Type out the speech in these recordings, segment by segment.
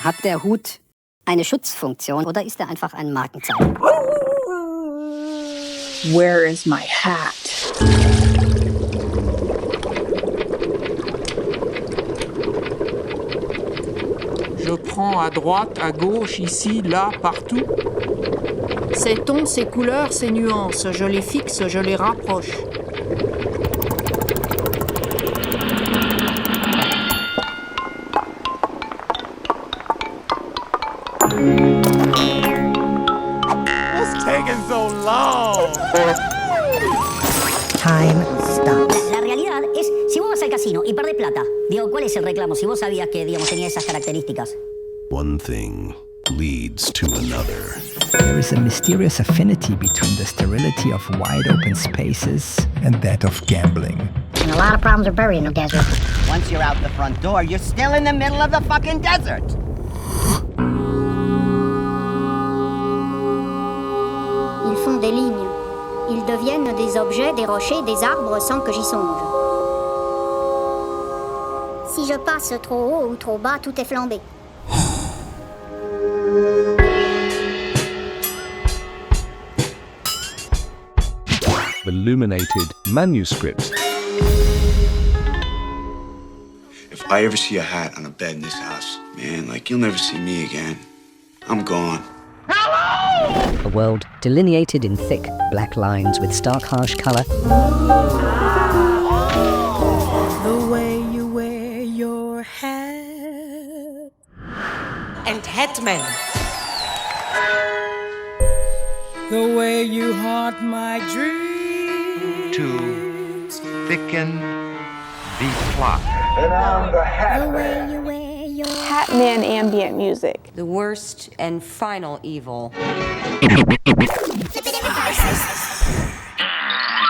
Hat der Hut eine Schutzfunktion oder ist er einfach ein Markenzeichen? Where is my hat? Je prends à droite, à gauche, ici, là, partout. Ces tons, ces couleurs, ces nuances, je les fixe, je les rapproche. What's taking so long? Time stops. La realidad es, si vos vas al casino y perdés plata, digo, ¿cuál es el reclamo? Si vos sabías que, digamos, tenía esas características. One thing leads to another. There is a mysterious affinity between the sterility of wide-open spaces and that of gambling. And a lot of problems are buried in the desert. Once you're out the front door, you're still in the middle of the fucking desert. Ils font des lignes. Ils deviennent des objets, des rochers, des arbres sans que j'y songe. Si je passe trop haut ou trop bas, tout est flambé. Illuminated manuscripts. If I ever see a hat on a bed in this house, man, like, you'll never see me again. I'm gone. A world delineated in thick black lines with stark harsh color. The way you wear your hat. And Hetman. The way you haunt my dreams. To thicken the plot. The way you wear your Hatman ambient music. The worst and final evil.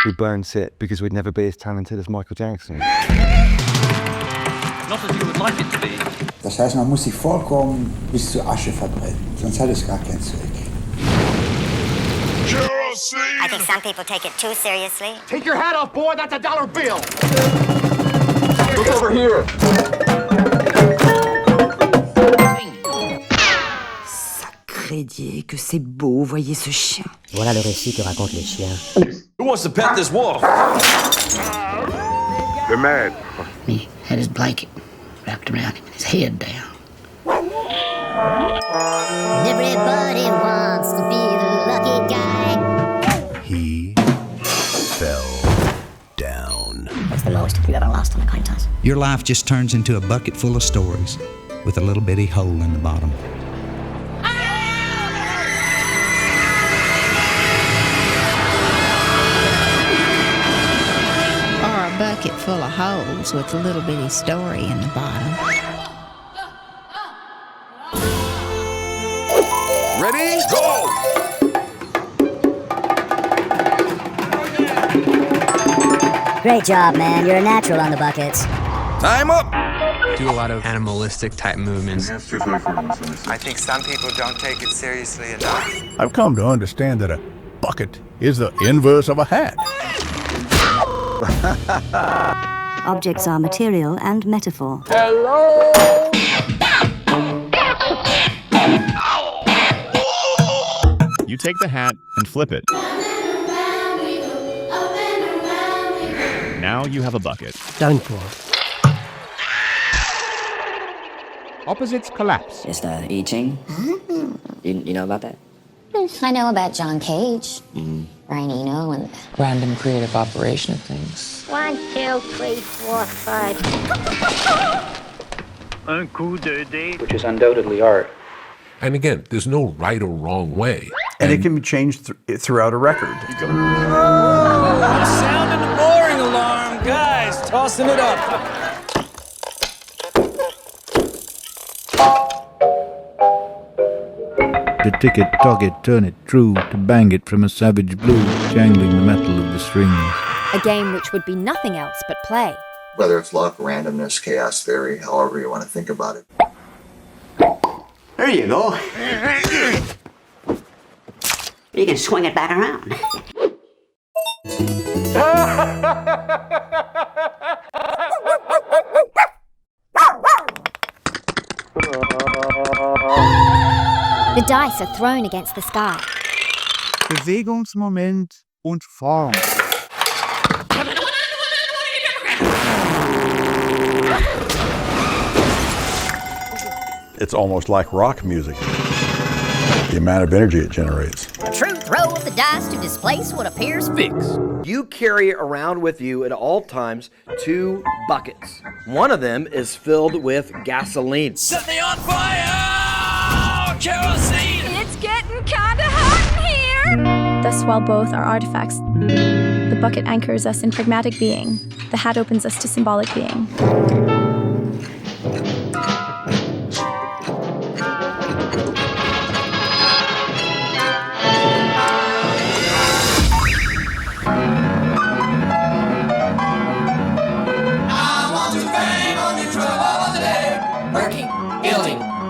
We burnt it because we'd never be as talented as Michael Jackson. Not as you would like it to be. Das heißt, man muss sich vollkommen bis zur Asche verbrennen, sonst hat es gar keinen Zweck. I think some people take it too seriously. Take your hat off, boy. That's a $1 bill. Look over here. Sacré Dieu, que c'est beau, voyez ce chien. Voilà le récit que raconte le chien. Who wants to pet this wolf? You're mad. He had his blanket wrapped around him and his head down. And everybody wants to be the lucky guy. He fell down. What's the lowest you've ever lost on a coin toss? Your life just turns into a bucket full of stories with a little bitty hole in the bottom. Or a bucket full of holes with a little bitty story in the bottom. Ready? Go! Great job, man. You're a natural on the buckets. Time up! Do a lot of animalistic type movements. I think some people don't take it seriously enough. I've come to understand that a bucket is the inverse of a hat. Objects are material and metaphor. Hello! You take the hat and flip it. Now you have a bucket. Don't fall. Opposites collapse. Just eating. You know about that? I know about John Cage, Brian Eno, and Random creative operation of things. 1, 2, 3, 4, 5. Un coup de dé. Which is undoubtedly art. And again, there's no right or wrong way. And it can be changed throughout a record. Sounding the boring alarm, guys. Tossing it up. To tick it, tog it, turn it true, to bang it from a savage blue, jangling the metal of the strings. A game which would be nothing else but play. Whether it's luck, randomness, chaos theory, however you want to think about it. There you go. You can swing it back around. The dice are thrown against the sky. Bewegungsmoment und Form. It's almost like rock music. The amount of energy it generates. A true throw of the dice to displace what appears fixed. You carry around with you at all times 2 buckets. One of them is filled with gasoline. Set me on fire! Kerosene! It's getting kinda hot in here! Thus, while both are artifacts, the bucket anchors us in pragmatic being. The hat opens us to symbolic being.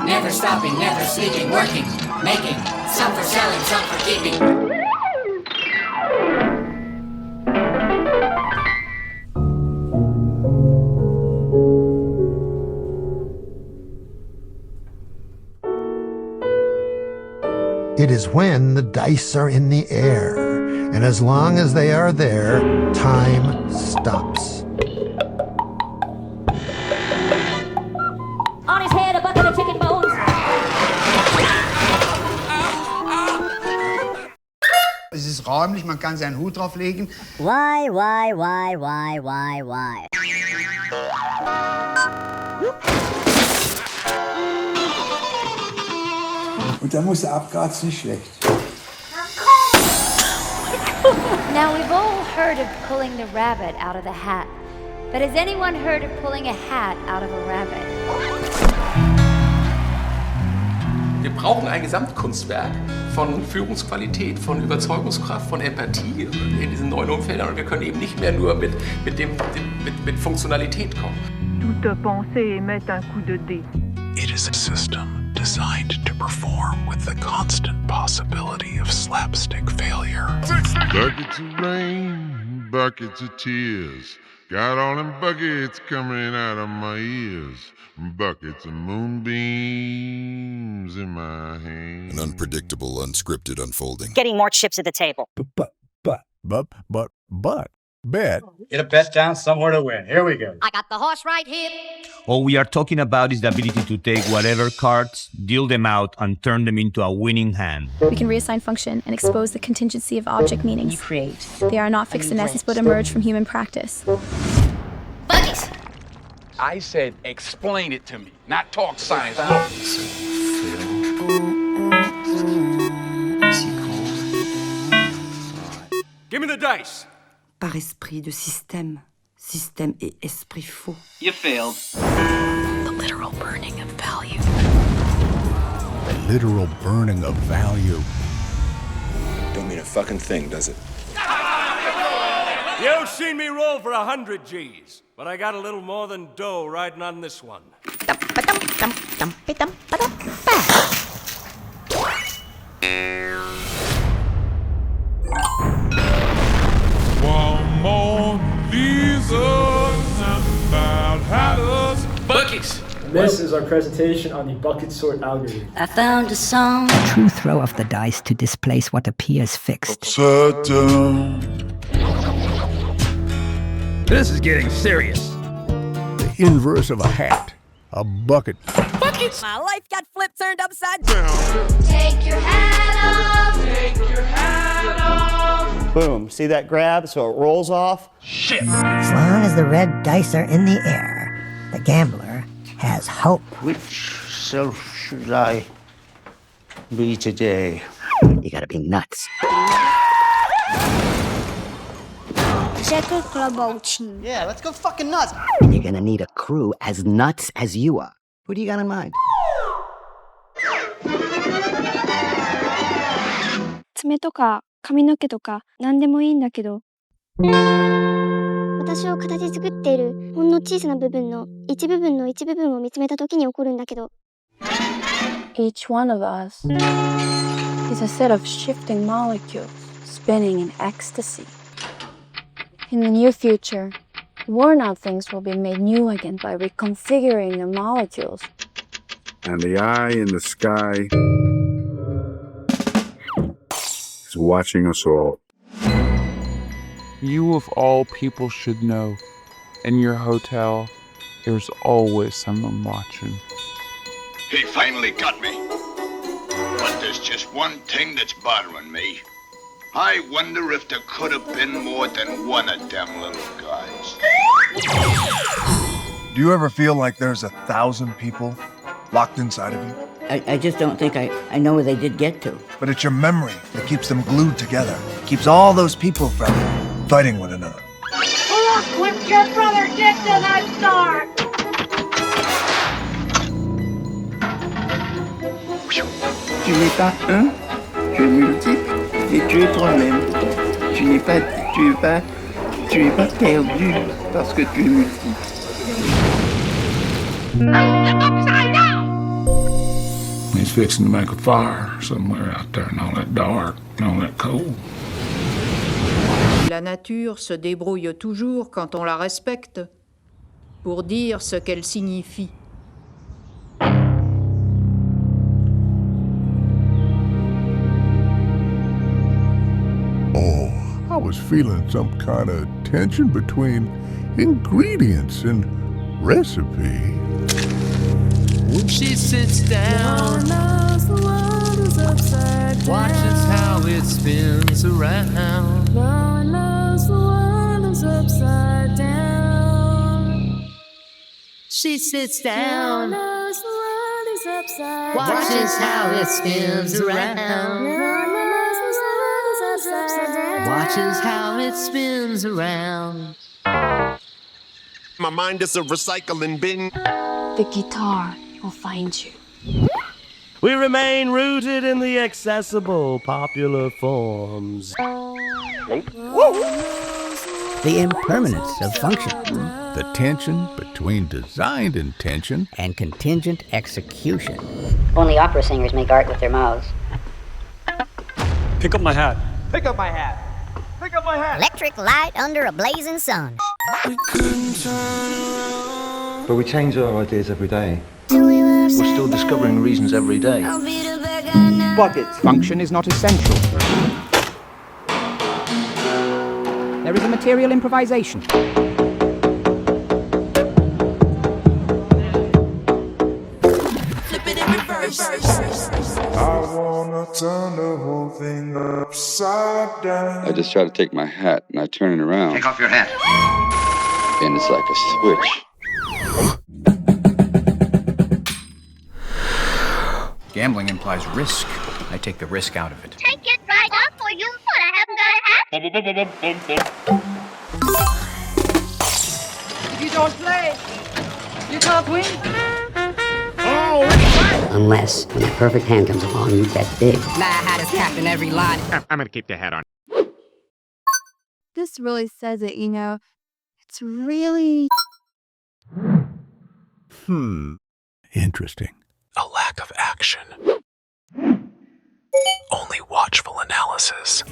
Never stopping, never sleeping, working, making, some for selling, some for keeping. It is when the dice are in the air, and as long as they are there, time stops. On his head, a bucket of chicken bones. Es ist räumlich, man kann seinen Hut drauflegen. Why? Und da muss der Abgas nicht schlecht. Now, we've all heard of pulling the rabbit out of the hat. But has anyone heard of pulling a hat out of a rabbit? Wir brauchen ein Gesamtkunstwerk von Führungsqualität, von Überzeugungskraft, von Empathie in diesen neuen Umfeldern. Und wir können eben nicht mehr nur mit Funktionalität kommen. Toute pensée émet un coup de dé. It is a system designed to perform with the constant possibility of slapstick failure. Buckets of rain, buckets of tears. Got all them buckets coming out of my ears. Buckets of moonbeams in my hand. An unpredictable, unscripted unfolding. Getting more chips at the table. Bet. Get a bet down somewhere to win. Here we go. I got the horse right here. All we are talking about is the ability to take whatever cards, deal them out, and turn them into a winning hand. We can reassign function and expose the contingency of object meanings. You create. They are not fixed in essence, but emerge from human practice. Buggies! I said explain it to me, not talk science. Give me the dice. Par esprit de système. Système et esprit faux. You failed. The literal burning of value. The literal burning of value. Don't mean a fucking thing, does it? You've seen me roll for 100 G's, but I got a little more than dough riding on this one. One more about Hatters. Buckies! This is our presentation on the bucket sort algorithm. I found a song. A true throw of the dice to displace what appears fixed. This is getting serious. The inverse of a hat. A bucket. Buckets! My life got flipped, turned upside down. Take your hat off. Take your hat off. Boom. See that grab? So it rolls off. Shit! As long as the red dice are in the air, the gambler has hope. Which self should I be today? You gotta be nuts. Yeah, let's go fucking nuts. And you're gonna need a crew as nuts as you are. Who do you got in mind? 爪とか髪の毛とか何でもいいんだけど。私を形作っているほんの小さな部分の一部分の一部分を見つめた時に起こるんだけど。Each one of us is a set of shifting molecules spinning in ecstasy. In the near future, worn-out things will be made new again by reconfiguring the molecules. And the eye in the sky is watching us all. You of all people should know, in your hotel, there's always someone watching. He finally got me. But there's just one thing that's bothering me. I wonder if there could have been more than one of them little guys. Do you ever feel like there's 1,000 people locked inside of you? I just don't think I know where they did get to. But it's your memory that keeps them glued together. Keeps all those people from fighting one another. Look what your brother did to that star! Tu n'es pas un, tu es multiple et tu es toi-même. Tu n'es pas perdu parce que tu es multiple. Upside down! He's fixing to make a fire somewhere out there in all that dark and all that cold. La nature se débrouille toujours quand on la respecte pour dire ce qu'elle signifie. Oh, I was feeling some kind of tension between ingredients and recipe. When she sits down, watches how it spins around. Lord knows the world is upside down. She sits down, watches how it spins around. Watches how it spins around. My mind is a recycling bin. The guitar will find you. We remain rooted in the accessible popular forms. The impermanence of function. The tension between designed intention and contingent execution. Only opera singers make art with their mouths. Pick up my hat. Pick up my hat. Pick up my hat. Electric light under a blazing sun. But we change our ideas every day. We're still discovering reasons every day. Buckets. Function is not essential. There is a material improvisation. Flip it in reverse. I wanna turn the whole thing upside down. I just try to take my hat and I turn it around. Take off your hat. And it's like a switch. Gambling implies risk. I take the risk out of it. Take it right off or you thought I haven't got a hat. If you don't play, you can't win. Unless, when the perfect hand comes along, you bet big. My hat is capped in every line. I'm gonna keep the hat on. This really says it, you know. It's really... Interesting. A lack of action. Only watchful analysis.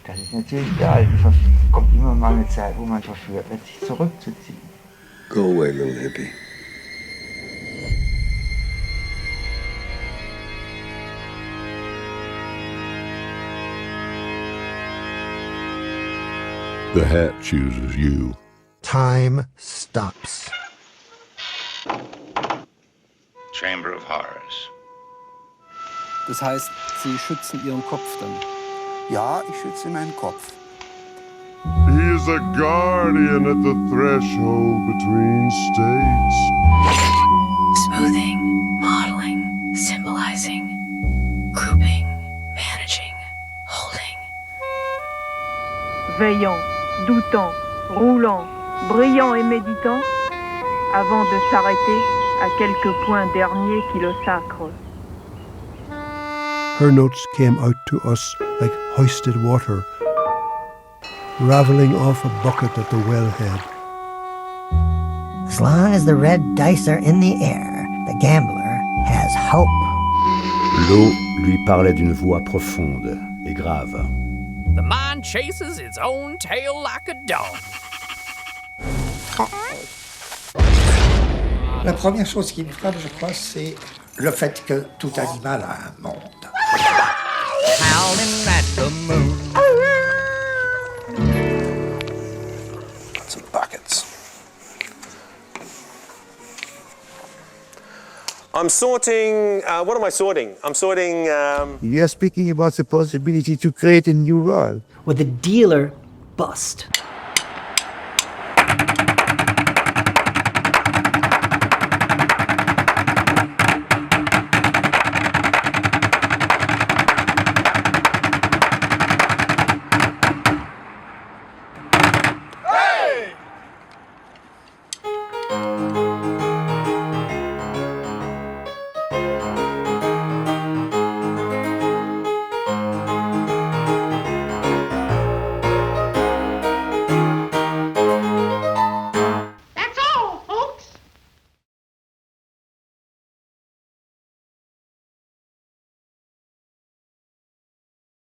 Das ist natürlich geil. Kommt immer mal eine Zeit, wo man verführt wird, sich zurückzuziehen. Go away, little hippie. The hat chooses you. Time stops. Chamber of Horrors. Das heißt, Sie schützen Ihren Kopf dann? Ja, ich schütze meinen Kopf. He is a guardian at the threshold between states. Smoothing, modeling, symbolizing, grouping, managing, holding. Veillant, doutant, roulant, brillant et méditant, avant de s'arrêter à quelques points derniers qui le sacrent. Her notes came out to us like hoisted water, raveling off a bucket at the wellhead. As long as the red dice are in the air, the gambler has hope. L'eau lui parlait d'une voix profonde et grave. The mind chases its own tail like a dog. La première chose qui me frappe, je crois, c'est le fait que tout animal a un monde. Howling at the moon. Some buckets. I'm sorting. What am I sorting? I'm sorting. You are speaking about the possibility to create a new world. With the dealer bust.